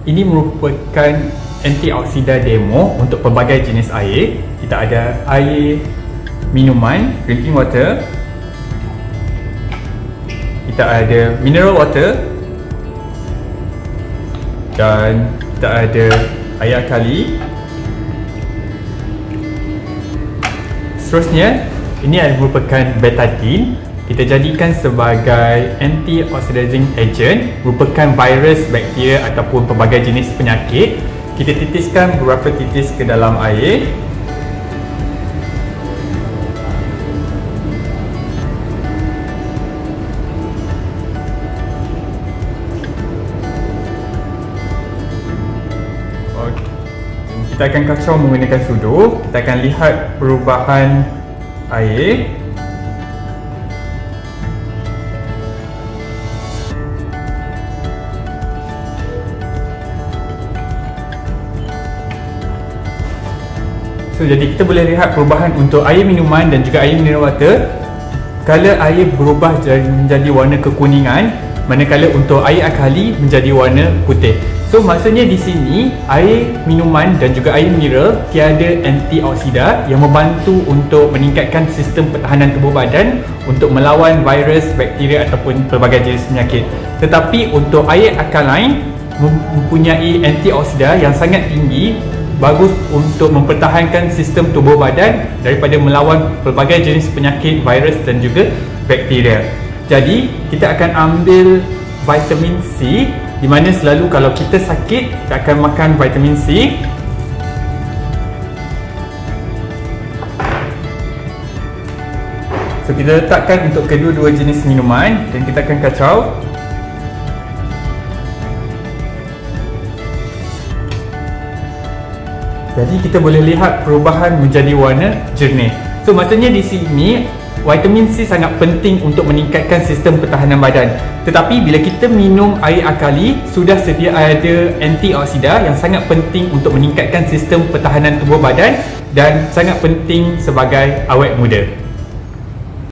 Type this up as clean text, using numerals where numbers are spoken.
Ini merupakan antioksida demo untuk pelbagai jenis air. Kita ada air minuman, drinking water. Kita ada mineral water. Dan kita ada air alkali. Seterusnya, ini merupakan betadine. Kita jadikan sebagai anti-oxidizing agent, merupakan virus, bakteria ataupun pelbagai jenis penyakit. Kita titiskan beberapa titis ke dalam air. Kita akan kacau menggunakan sudu. Kita akan lihat perubahan air. Jadi kita boleh lihat perubahan untuk air minuman dan juga air mineral water. Color air berubah menjadi warna kekuningan, manakala untuk air alkali menjadi warna putih. So maksudnya di sini air minuman dan juga air mineral tiada antioksida yang membantu untuk meningkatkan sistem pertahanan tubuh badan untuk melawan virus, bakteria ataupun pelbagai jenis penyakit. Tetapi untuk air alkaline mempunyai antioksida yang sangat tinggi, bagus untuk mempertahankan sistem tubuh badan daripada melawan pelbagai jenis penyakit, virus dan juga bakteria. Jadi kita akan ambil vitamin C, di mana selalu kalau kita sakit kita akan makan vitamin C. So kita letakkan untuk kedua-dua jenis minuman dan kita akan kacau. Jadi kita boleh lihat perubahan menjadi warna jernih. So maksudnya di sini vitamin C sangat penting untuk meningkatkan sistem pertahanan badan. Tetapi bila kita minum air alkali, sudah sedia ada antioksida yang sangat penting untuk meningkatkan sistem pertahanan tubuh badan dan sangat penting sebagai awet muda.